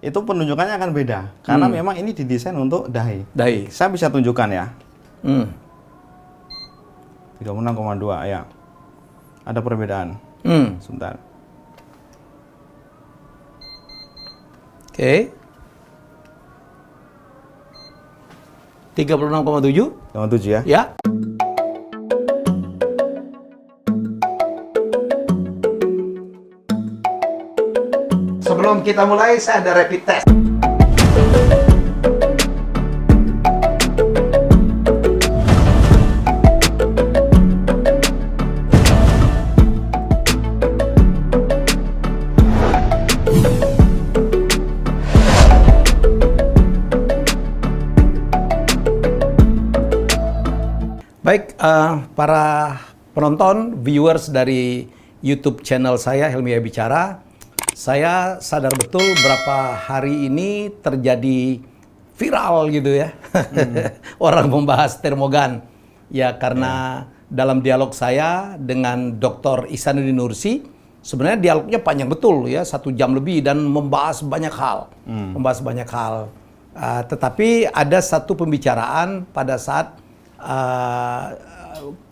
itu penunjukannya akan beda. Karena memang ini didesain untuk dahi. Dahi. Saya bisa tunjukkan ya. Hmm. 36,2 ya. Ada perbedaan. Sebentar. Oke. 36,7. 37 ya. Ya. Sebelum kita mulai, saya ada rapid test. Baik, para penonton, viewers dari YouTube channel saya, Helmi Bicara, saya sadar betul berapa hari ini terjadi viral gitu ya. Orang membahas termogan. Ya, karena dalam dialog saya dengan Dr. Ihsanuddin Nursi, sebenarnya dialognya panjang betul ya, 1 jam lebih dan membahas banyak hal. Membahas banyak hal. Tetapi ada satu pembicaraan pada saat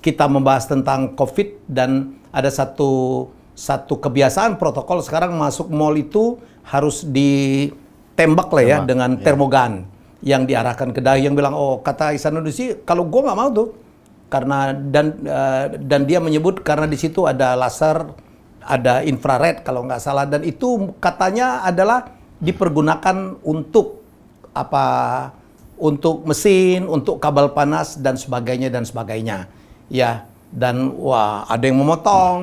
kita membahas tentang COVID dan ada satu kebiasaan protokol sekarang masuk mall itu harus ditembak lah ya dengan termogan yang diarahkan ke dahi, yang bilang kata Ihsanuddin Nursi kalau gue nggak mau tuh karena dan dia menyebut karena di situ ada laser, ada infrared kalau nggak salah, dan itu katanya adalah dipergunakan untuk untuk mesin, untuk kabel panas dan sebagainya ya. Dan wah, ada yang memotong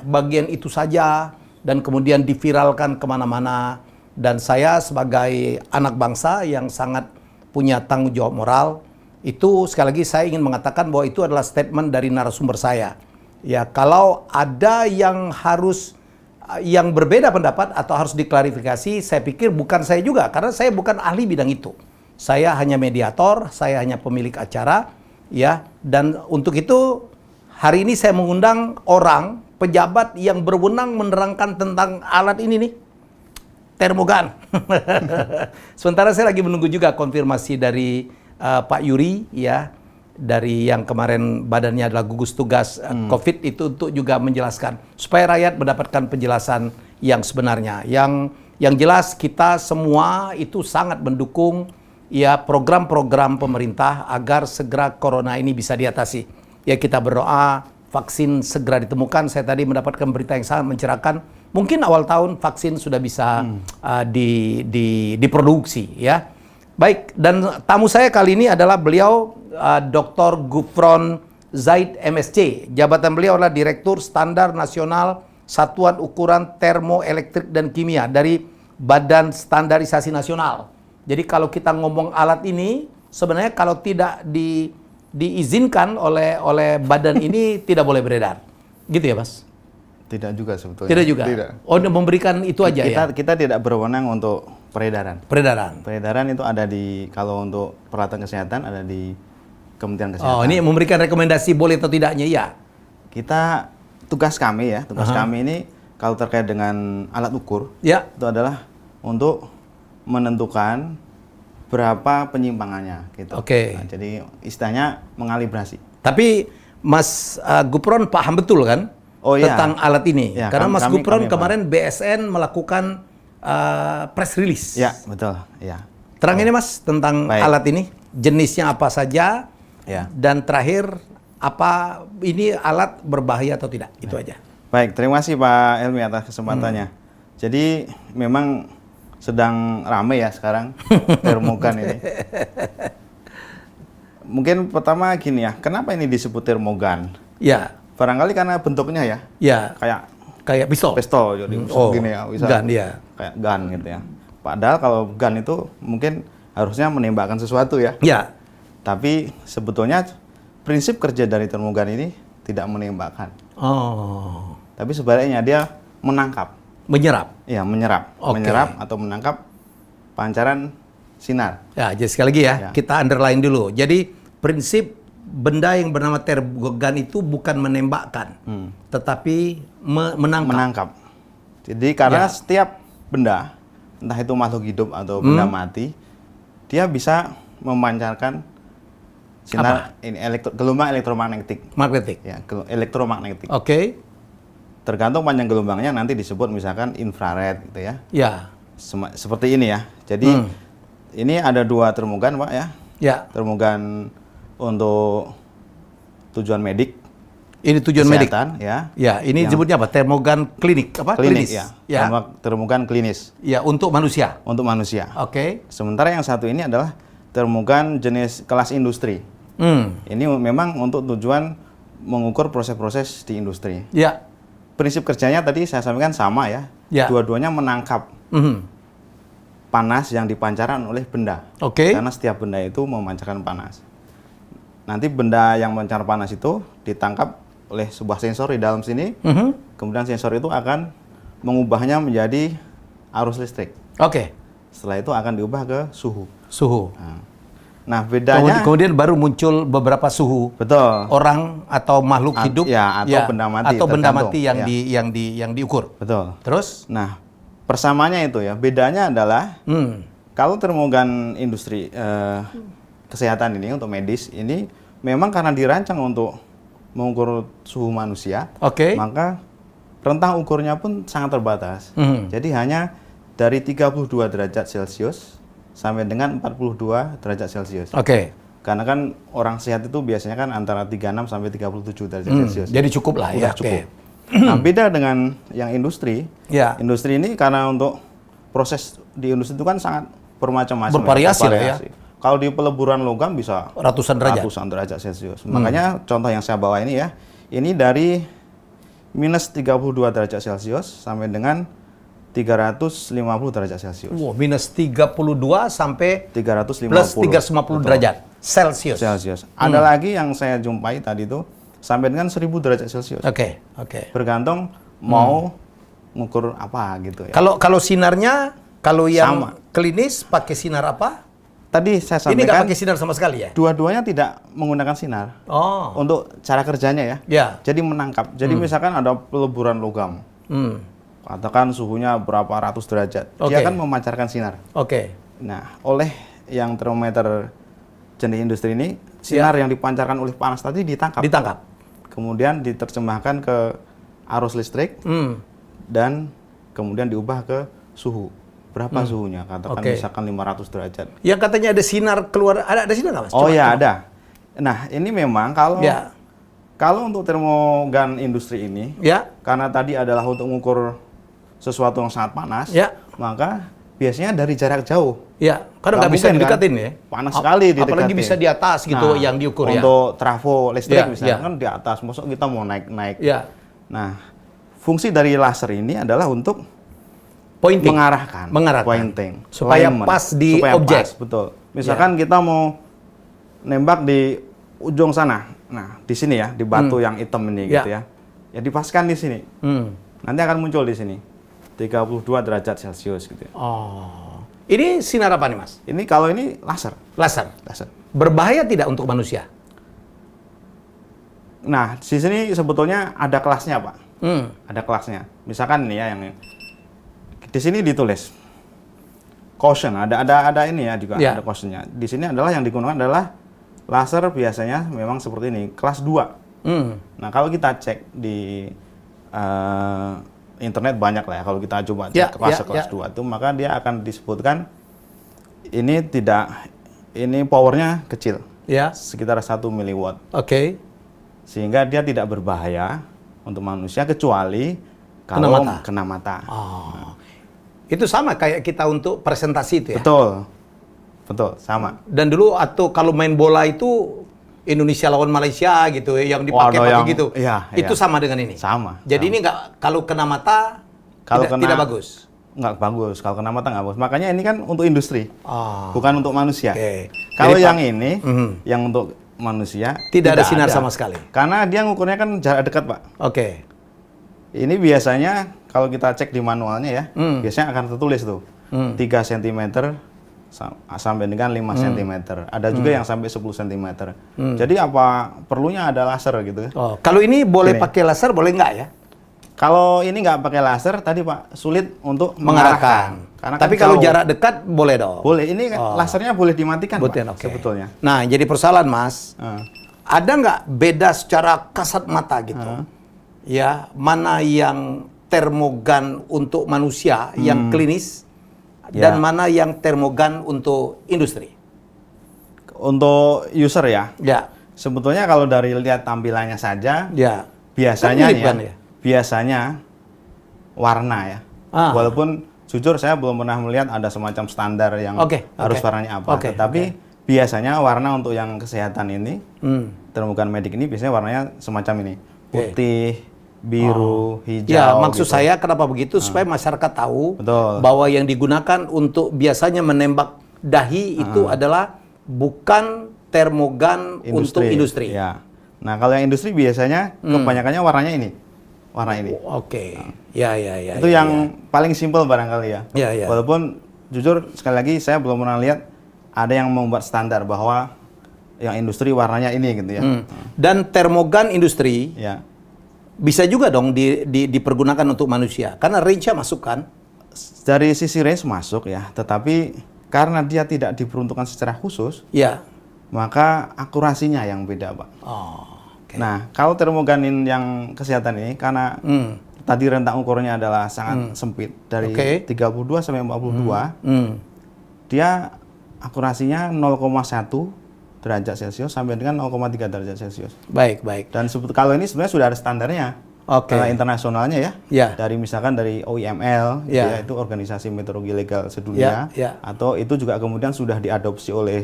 bagian itu saja dan kemudian diviralkan kemana-mana. Dan saya sebagai anak bangsa yang sangat punya tanggung jawab moral, itu sekali lagi saya ingin mengatakan bahwa itu adalah statement dari narasumber saya. Ya, kalau ada yang berbeda pendapat atau harus diklarifikasi, saya pikir bukan saya juga, karena saya bukan ahli bidang itu. Saya hanya mediator, saya hanya pemilik acara, ya. Dan untuk itu hari ini saya mengundang orang pejabat yang berwenang menerangkan tentang alat ini nih, termogan. Sementara saya lagi menunggu juga konfirmasi dari Pak Yuri, ya, dari yang kemarin badannya adalah gugus tugas COVID itu untuk juga menjelaskan supaya rakyat mendapatkan penjelasan yang sebenarnya. Yang jelas kita semua itu sangat mendukung ya program-program pemerintah agar segera corona ini bisa diatasi. Ya, kita berdoa vaksin segera ditemukan. Saya tadi mendapatkan berita yang sangat mencerahkan. Mungkin awal tahun vaksin sudah bisa diproduksi ya. Baik, dan tamu saya kali ini adalah beliau Dr. Gufron Zaid MSc. Jabatan beliau adalah Direktur Standar Nasional Satuan Ukuran Termoelektrik dan Kimia dari Badan Standarisasi Nasional. Jadi kalau kita ngomong alat ini, sebenarnya kalau tidak diizinkan oleh badan ini tidak boleh beredar. Gitu ya, Mas? Tidak juga sebetulnya. Tidak juga? Tidak. Oh, memberikan itu aja ya? Kita tidak berwenang untuk peredaran. Peredaran itu ada kalau untuk peralatan kesehatan ada di Kementerian Kesehatan. Oh, ini memberikan rekomendasi boleh atau tidaknya ya? Tugas kami ini kalau terkait dengan alat ukur, ya, itu adalah untuk menentukan berapa penyimpangannya gitu. Oke. Nah, jadi istilahnya mengalibrasi. Tapi Mas Gufron paham betul kan tentang alat ini? Ya, karena Mas Gufron kemarin BSN melakukan press release. Ya, betul. Ya. Terang ini Mas tentang alat ini, jenisnya apa saja, dan terakhir apa ini alat berbahaya atau tidak? Itu aja. Baik, terima kasih Pak Helmi atas kesempatannya. Jadi memang sedang ramai ya sekarang termogan ini. Mungkin pertama gini ya, kenapa ini disebut termogan? Ya. Barangkali karena bentuknya ya. Ya. Kayak pistol. Jadi gini ya, bisa. Gun ya. Kayak gun gitu ya. Padahal kalau gun itu mungkin harusnya menembakkan sesuatu ya. Ya. Tapi sebetulnya prinsip kerja dari termogan ini tidak menembakkan. Oh. Tapi sebaliknya dia menangkap. Menyerap? Iya, menyerap. Menyerap atau menangkap pancaran sinar. Ya, jadi sekali lagi ya, kita underline dulu. Jadi prinsip benda yang bernama termogan itu bukan menembakkan, tetapi menangkap. Jadi karena setiap benda, entah itu makhluk hidup atau benda mati, dia bisa memancarkan sinar ini gelombang elektromagnetik. Magnetik. Ya, elektromagnetik. Oke. Tergantung panjang gelombangnya nanti disebut misalkan infrared gitu ya. Ya. Seperti ini ya. Jadi ini ada 2 termogan, Pak ya. Ya. Termogan untuk tujuan medik, Ini tujuan medik. kesehatan, ya. Ya, ini disebutnya apa? Termogan klinik apa? Klinis ya. Ya. Termogan klinis Ya, untuk manusia. untuk manusia. Oke. Sementara yang satu ini adalah termogan jenis kelas industri. Ini memang untuk tujuan mengukur proses-proses di industri. Ya. Prinsip kerjanya tadi saya sampaikan sama ya. Ya. Dua-duanya menangkap panas yang dipancarkan oleh benda. Oke. Karena setiap benda itu memancarkan panas. Nanti benda yang memancar panas itu ditangkap oleh sebuah sensor di dalam sini. Kemudian sensor itu akan mengubahnya menjadi arus listrik. Oke. Setelah itu akan diubah ke suhu. Suhu. Nah, bedanya Kemudian baru muncul beberapa suhu. betul. Orang atau makhluk hidup ya, atau benda mati, atau benda tergantung. mati yang Ya. yang diukur. Betul. Terus Nah, persamaannya itu ya. Bedanya adalah kalau termogan industri kesehatan ini untuk medis ini memang karena dirancang untuk mengukur suhu manusia, Oke. maka rentang ukurnya pun sangat terbatas. Jadi hanya dari 32 derajat Celcius sampai dengan 42 derajat Celcius. Oke. Karena kan orang sehat itu biasanya kan antara 36 sampai 37 derajat Celcius. Jadi cukup lah ya. Udah cukup. Nah, beda dengan yang industri. Ya. Industri ini karena untuk proses di industri itu kan sangat bermacam-macam. Bervariasi lah ya. Kalau di peleburan logam bisa Ratusan derajat Celcius. Makanya contoh yang saya bawa ini ya, ini dari minus 32 derajat Celcius sampai dengan 350 derajat Celcius. Wow, minus 32 sampai 350 plus 350 derajat Celcius. Ada lagi yang saya jumpai tadi itu sampai dengan 1000 derajat Celcius. Oke. Bergantung mau ngukur apa gitu ya. Kalau sinarnya, kalau yang Sama. klinis pakai sinar apa? Tadi saya Ini nggak sampaikan pakai sinar sama sekali ya? dua-duanya tidak menggunakan sinar. Oh. Untuk cara kerjanya ya. Ya. Jadi menangkap. Jadi misalkan ada peleburan logam. Katakan suhunya berapa ratus derajat. Dia akan memancarkan sinar. Oke. Nah, oleh yang termometer jenis industri ini, sinar yang dipancarkan oleh panas tadi ditangkap. Kemudian diterjemahkan ke arus listrik dan kemudian diubah ke suhu. Berapa suhunya? Katakan misalkan 500 derajat. Yang katanya ada sinar keluar, ada sinar nggak Mas? Oh ya, ada. Nah, ini memang kalau untuk termogan industri ini, karena tadi adalah untuk mengukur sesuatu yang sangat panas, maka biasanya dari jarak jauh. Ya, karena nggak bisa didekatin ya. Panas sekali didekatin. Apalagi bisa di atas gitu yang diukur ya. Untuk trafo listrik misalnya kan di atas, maksud kita mau naik-naik. Ya. Nah, fungsi dari laser ini adalah untuk Pointing. mengarahkan. Pointing. Supaya pas di objek. Betul. Misalkan kita mau nembak di ujung sana. Nah, di sini ya, di batu yang hitam ini gitu ya. Ya dipaskan di sini. Nanti akan muncul di sini. 32 derajat Celcius gitu ya. Oh. Ini sinar apa nih, Mas? Ini kalau ini laser. Laser. Laser. Berbahaya tidak untuk manusia? Nah, di sini sebetulnya ada kelasnya, Pak. Ada kelasnya. Misalkan nih ya yang di sini ditulis caution, ada ini ya juga ada cautionnya. Di sini adalah yang digunakan adalah laser biasanya memang seperti ini, kelas 2. Nah, kalau kita cek di internet banyak lah ya, kalau kita coba cek kelas 2 itu, maka dia akan disebutkan ini powernya kecil, sekitar 1 miliwatt. Sehingga dia tidak berbahaya untuk manusia kecuali kalau kena mata. Itu sama kayak kita untuk presentasi itu ya? Betul, sama. Dan dulu atau kalau main bola itu Indonesia lawan Malaysia gitu yang dipakai gitu. Itu sama dengan ini. Sama. Jadi ini nggak, kalau kena mata tidak bagus. Nggak bagus. Kalau kena mata nggak bagus. Makanya ini kan untuk industri, bukan untuk manusia. Kalau yang ini, yang untuk manusia tidak ada sinar sama sekali. Karena dia ngukurnya kan jarak dekat, Pak. Ini biasanya kalau kita cek di manualnya ya, biasanya akan tertulis tuh 3 cm sampai dengan 5 cm. Ada juga yang sampai 10 cm. Jadi apa perlunya ada laser gitu. Kalau ini boleh pakai laser, boleh nggak ya? Kalau ini nggak pakai laser tadi Pak, sulit untuk mengarahkan. Karena Tapi kan kalau jauh. jarak dekat boleh dong. Boleh, ini lasernya boleh dimatikan Betul, Pak, oke. sebetulnya. Nah, jadi persoalan Mas, Ah. ada nggak beda secara kasat mata gitu? Ya, mana yang termogan untuk manusia yang klinis dan Ya. mana yang termogan untuk industri? Untuk user ya, Ya, sebetulnya kalau dari lihat tampilannya saja, ya. biasanya Kan mirip ya, kan ya? biasanya warna ya. Ah. Walaupun jujur saya belum pernah melihat ada semacam standar yang Oke, harus oke. warnanya apa. Oke, Tetapi biasanya warna untuk yang kesehatan ini, termogan medik ini biasanya warnanya semacam ini. Putih, biru, hijau. Ya, maksud gitu. saya kenapa begitu supaya masyarakat tahu Betul. bahwa yang digunakan untuk biasanya menembak dahi itu adalah bukan termogan untuk industri. Ya. Nah, kalau yang industri biasanya kebanyakannya warnanya ini. Warna ini. Oke. Ya, ya, ya. Itu ya, yang paling simpel barangkali ya. Ya, ya. Walaupun jujur sekali lagi saya belum pernah lihat ada yang membuat standar bahwa yang industri warnanya ini gitu ya. Dan termogan industri Ya. bisa juga dong dipergunakan untuk manusia karena range-nya masuk kan? Dari sisi range masuk ya, tetapi karena dia tidak diperuntukkan secara khusus, Ya. maka akurasinya yang beda, Pak. Oh. Oke. Nah, kalau termoganin yang kesehatan ini karena tadi rentang ukurnya adalah sangat sempit dari Oke. 32 sampai 42, dia akurasinya 0,1 derajat Celcius sampai dengan 0,3 derajat Celcius. Baik, baik. Dan kalau ini sebenarnya sudah ada standarnya. Oke. Kalau internasionalnya ya. Ya. Dari misalkan dari OIML, gitu Ya. ya, itu Organisasi Meteorologi Legal Sedunia, Ya, ya. atau itu juga kemudian sudah diadopsi oleh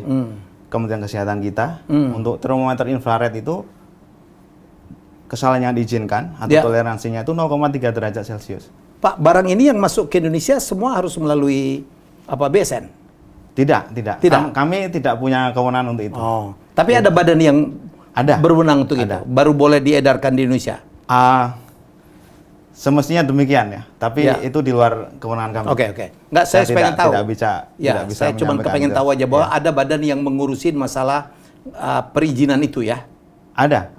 Kementerian Kesehatan kita untuk termometer infrared itu kesalahan yang diizinkan atau Ya. toleransinya itu 0,3 derajat Celcius. Pak, barang ini yang masuk ke Indonesia semua harus melalui apa BSN? Tidak. Tidak. Kami tidak punya kewenangan untuk itu. Oh. Tapi ada badan yang Ada. berwenang untuk Ada. itu. Baru boleh diedarkan di Indonesia. Semestinya demikian ya, tapi Ya. itu di luar kewenangan kami. Oke. Nggak, saya pengen tahu. Tidak bisa. Ya, tidak bisa saya cuma menyampaikan kepengen itu. tahu aja bahwa Ya. ada badan yang mengurusin masalah perizinan itu ya. Ada.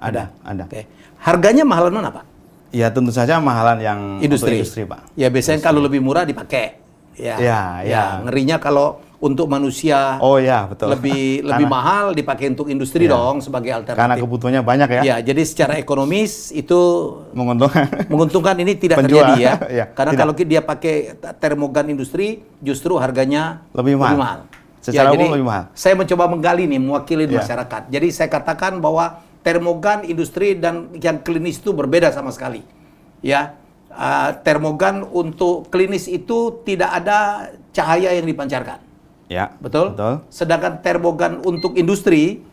Oke. Harganya mahalan mana, Pak? Ya tentu saja mahalan yang Industri. untuk industri, Pak. Ya biasanya kalau lebih murah dipakai. Ya. Ya. Ngerinya kalau untuk manusia Oh ya, betul. lebih Karena- mahal dipakai untuk industri Ya. dong sebagai alternatif. Karena kebutuhannya banyak ya. Ya, jadi secara ekonomis itu Menguntungkan. menguntungkan ini tidak Penjual. terjadi ya. Ya, Karena tidak. kalau dia pakai termogan industri justru harganya Lebih mahal. Ya, Secara umum jadi lebih mahal. Saya mencoba menggali nih mewakili Ya. masyarakat. Jadi saya katakan bahwa termogan industri dan yang klinis itu berbeda sama sekali. Ya. Termogan untuk klinis itu tidak ada cahaya yang dipancarkan. Ya. Betul? Betul. Sedangkan termogan untuk industri,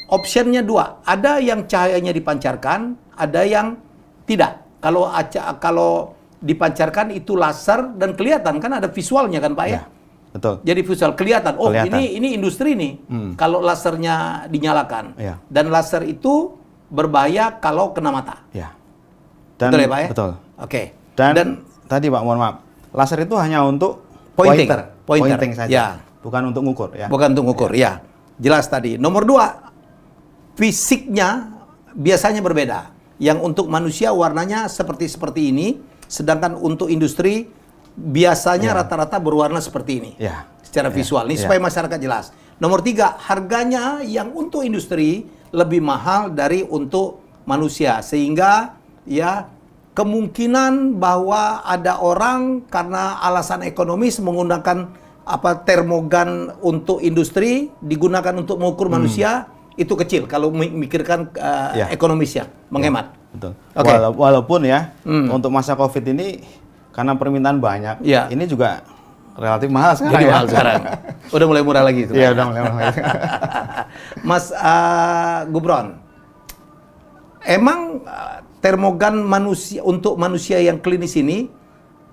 optionnya dua. Ada yang cahayanya dipancarkan, ada yang tidak. Kalau dipancarkan itu laser dan kelihatan kan ada visualnya kan Pak ya? Ya. Betul. Jadi visual kelihatan. Oh Kelihatan. ini industri nih. Kalau lasernya dinyalakan. Ya. Dan laser itu berbahaya kalau kena mata. Ya. Dan, Betul ya Pak ya? Betul. Oke. Dan tadi Pak, mohon maaf. Laser itu hanya untuk Pointing. pointing saja. Ya. Bukan untuk ngukur ya. Bukan untuk ukur, ya. Jelas tadi. Nomor dua, fisiknya biasanya berbeda. Yang untuk manusia warnanya seperti ini, sedangkan untuk industri biasanya rata-rata berwarna seperti ini. Ya. Secara visual. Ini supaya masyarakat jelas. Nomor tiga, harganya yang untuk industri lebih mahal dari untuk manusia. Sehingga ya kemungkinan bahwa ada orang karena alasan ekonomis menggunakan termogan untuk industri digunakan untuk mengukur manusia itu kecil kalau memikirkan ekonomisnya, menghemat. Betul. Oke. Walaupun ya untuk masa Covid ini karena permintaan banyak, Ya. ini juga relatif mahal sekarang. Jadi ya. mahal sekarang. Udah mulai murah lagi itu. Iya, udah mulai mahal. Mas Gubron, emang termogan manusia untuk manusia yang klinis ini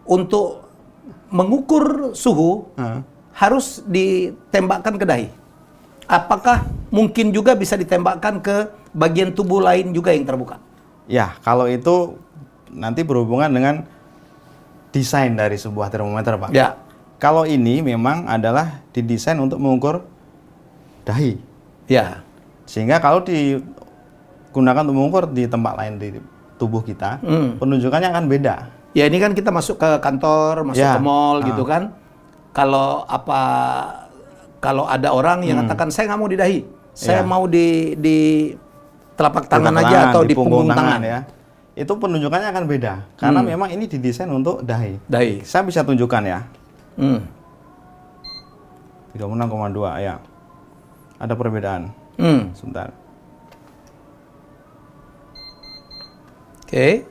untuk mengukur suhu harus ditembakkan ke dahi. Apakah mungkin juga bisa ditembakkan ke bagian tubuh lain juga yang terbuka? Ya, kalau itu nanti berhubungan dengan desain dari sebuah termometer, Pak. Ya. Kalau ini memang adalah didesain untuk mengukur dahi. Ya. Sehingga kalau digunakan untuk mengukur di tempat lain di tubuh kita, penunjukannya akan beda. Ya ini kan kita masuk ke kantor, masuk ke mall gitu kan. Kalau ada orang yang katakan saya nggak mau di dahi, saya mau di telapak tangan aja atau di punggung tangan ya. Itu penunjukannya akan beda karena memang ini didesain untuk dahi. Saya bisa tunjukkan ya. 36,2 ya. Ada perbedaan. Sebentar. Oke.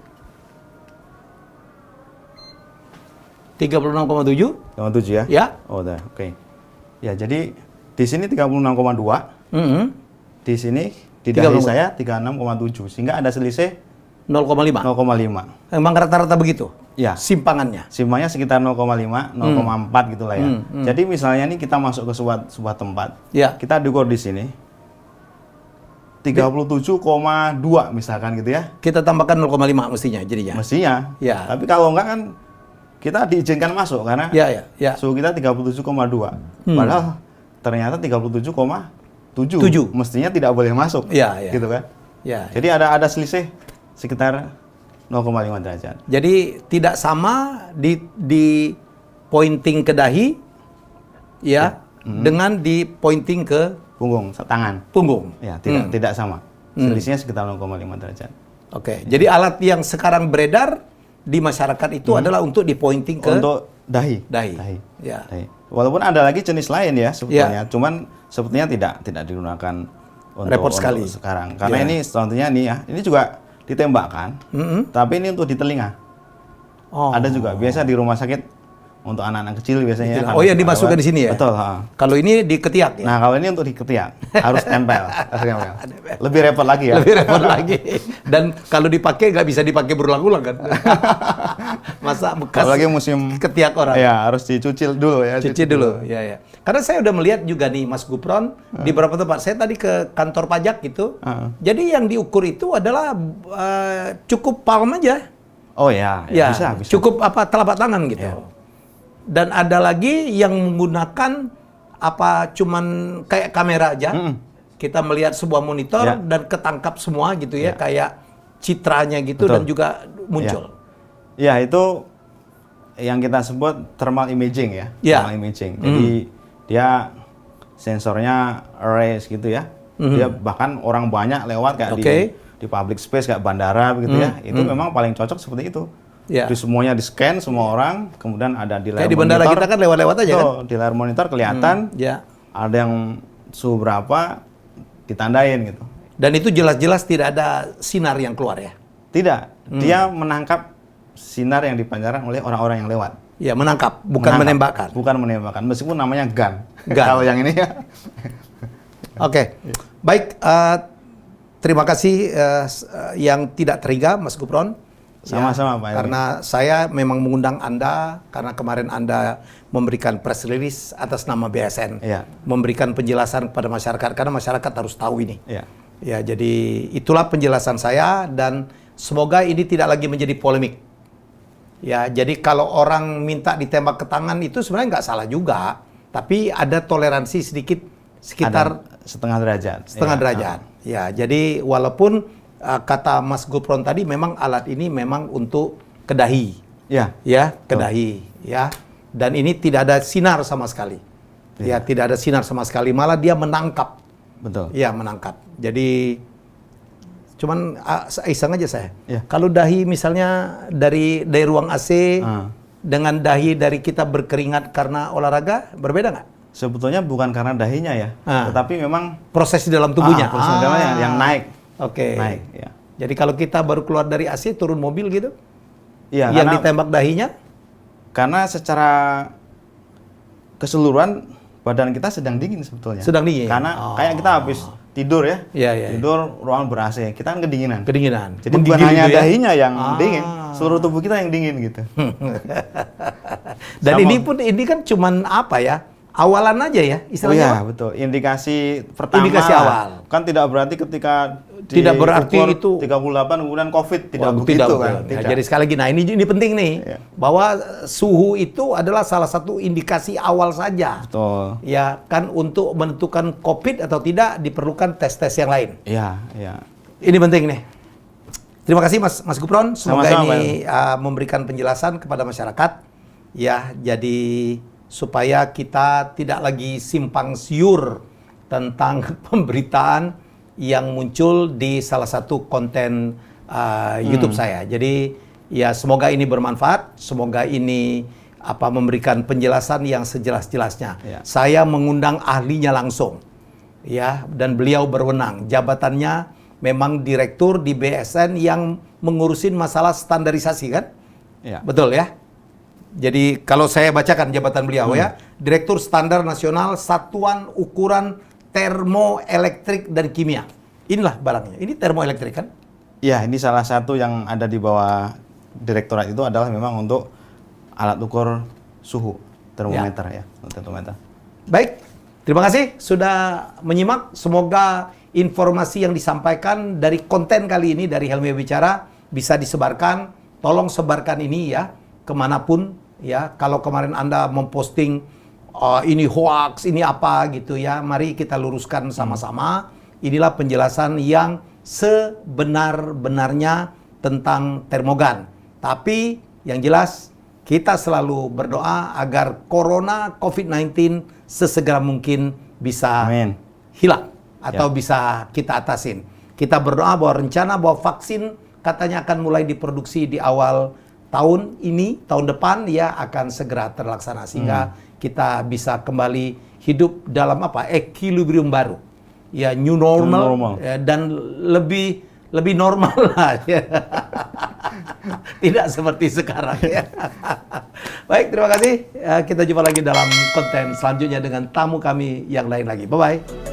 36,7. 37 ya? Ya. Oh, udah. Oke. Ya, jadi di sini 36,2. Di sini di dahi saya 36,7 sehingga ada selisih 0,5. 0,5. Emang rata-rata begitu? Ya. Simpangannya. Simpangnya sekitar 0,5, 0,4 gitulah ya. Jadi misalnya nih kita masuk ke sebuah tempat. Ya. Kita diukur di sini 37,2 misalkan gitu ya. Kita tambahkan 0,5 mestinya jadinya. Mestinya. Ya. Tapi kalau enggak kan kita diizinkan masuk karena suhu kita 37,2. Padahal ternyata 37,7. Mestinya tidak boleh masuk. Gitu kan? Ya. Jadi ada selisih sekitar 0,5 derajat. Jadi tidak sama di pointing ke dahi dengan di pointing ke punggung. Ya, tidak sama. Selisihnya sekitar 0,5 derajat. Oke. Jadi alat yang sekarang beredar di masyarakat itu adalah untuk di pointing ke dahi. Ya. Dahi. Walaupun ada lagi jenis lain ya sebetulnya, cuman sebetulnya tidak digunakan repot sekali sekarang. Karena ini contohnya nih ya, ini juga ditembakkan, tapi ini untuk di telinga. Ada juga biasa di rumah sakit untuk anak-anak kecil biasanya. Oh yang dimasukkan di sini ya? Betul. Kalau ini di ketiak ya? Nah kalau ini untuk di ketiak harus tempel. Lebih repot lagi ya? Lebih repot lagi. Dan kalau dipakai nggak bisa dipakai berulang-ulang kan? Masa bekas apalagi musim ketiak orang? Ya harus dicuci dulu ya. Cuci dulu. Ya. Karena saya udah melihat juga nih Mas Gupron di beberapa tempat. Saya tadi ke kantor pajak gitu. Jadi yang diukur itu adalah cukup palm aja. Oh ya. Bisa. Cukup telapak tangan gitu. Ya. Dan ada lagi yang menggunakan cuman kayak kamera aja. Kita melihat sebuah monitor dan ketangkap semua gitu ya, kayak citranya gitu. Betul. Dan juga muncul. Ya, itu yang kita sebut thermal imaging ya. Thermal imaging. Jadi dia sensornya rays gitu ya. Dia bahkan orang banyak lewat kayak di public space kayak bandara begitu ya. Itu memang paling cocok seperti itu. Jadi semuanya di-scan semua orang, kemudian ada di layar monitor. Kayak di bandara kita kan lewat-lewat aja kan? Di layar monitor kelihatan, ada yang suhu berapa, ditandain gitu. Dan itu jelas-jelas tidak ada sinar yang keluar ya? Tidak, dia menangkap sinar yang dipancarkan oleh orang-orang yang lewat. Ya, menangkap, bukan menembakkan. Bukan menembakkan, meskipun namanya gun. Kalau yang ini ya. Oke, baik. Terima kasih yang tidak teriga, Mas Gupron. Sama-sama Pak. Karena saya memang mengundang Anda karena kemarin Anda memberikan press release atas nama BSN, memberikan penjelasan kepada masyarakat karena masyarakat harus tahu ini. Ya, jadi itulah penjelasan saya dan semoga ini tidak lagi menjadi polemik. Ya, jadi kalau orang minta ditembak ke tangan itu sebenarnya nggak salah juga, tapi ada toleransi sedikit sekitar setengah derajat. Setengah derajat. Ya, jadi walaupun kata Mas Gupron tadi memang alat ini memang untuk ke dahi. Ke dahi, ya. Dan ini tidak ada sinar sama sekali. Ya, tidak ada sinar sama sekali, malah dia menangkap. Betul. Ya, menangkap. Jadi cuman iseng aja saya. Kalau dahi misalnya dari ruang AC dengan dahi dari kita berkeringat karena olahraga berbeda nggak? Sebetulnya bukan karena dahinya ya, tetapi memang proses di dalam tubuhnya. Proses di dalamnya yang naik. Naik. Ya. Jadi kalau kita baru keluar dari AC turun mobil gitu, yang karena, ditembak dahinya? Karena secara keseluruhan badan kita sedang dingin sebetulnya. Sedang dingin. Karena kayak kita habis tidur ya, tidur ruangan ber-AC, kita kan kedinginan. Jadi bukan hanya dahinya yang dingin, seluruh tubuh kita yang dingin gitu. Dan ini kan cuman awalan aja ya istilahnya. Betul. Indikasi pertama. Indikasi awal. Kan tidak berarti ketika tidak berarti itu 38 kemudian COVID tidak begitu kan. Tidak. Jadi sekali lagi, ini penting nih bahwa suhu itu adalah salah satu indikasi awal saja. Betul. Ya kan untuk menentukan COVID atau tidak diperlukan tes-tes yang lain. Iya. Ini penting nih. Terima kasih Mas Gufron. Semoga Sama-sama, ini memberikan penjelasan kepada masyarakat ya. Jadi supaya kita tidak lagi simpang siur tentang pemberitaan yang muncul di salah satu konten YouTube saya. Jadi ya semoga ini bermanfaat. Semoga ini memberikan penjelasan yang sejelas-jelasnya. Ya. Saya mengundang ahlinya langsung. Ya, dan beliau berwenang. Jabatannya memang direktur di BSN yang mengurusin masalah standarisasi kan? Ya. Betul ya? Jadi kalau saya bacakan jabatan beliau ya, Direktur Standar Nasional Satuan Ukuran Termoelektrik dan Kimia. Inilah barangnya. Ini termoelektrik kan? Ya, ini salah satu yang ada di bawah direktorat itu adalah memang untuk alat ukur suhu, termometer ya, termometer. Baik. Terima kasih sudah menyimak. Semoga informasi yang disampaikan dari konten kali ini dari Helmi Bicara bisa disebarkan. Tolong sebarkan ini ya kemanapun ya. Kalau kemarin Anda memposting ini hoax, ini apa gitu ya. Mari kita luruskan sama-sama. Inilah penjelasan yang sebenar-benarnya tentang termogan. Tapi yang jelas kita selalu berdoa agar Corona COVID-19 sesegera mungkin bisa hilang atau bisa kita atasin. Kita berdoa bahwa rencana bahwa vaksin katanya akan mulai diproduksi di awal tahun ini, tahun depan ya akan segera terlaksana sehingga kita bisa kembali hidup dalam equilibrium baru. Ya new normal. Ya, dan lebih normal lah ya. Tidak seperti sekarang ya. Baik, terima kasih. Kita jumpa lagi dalam konten selanjutnya dengan tamu kami yang lain lagi. Bye-bye.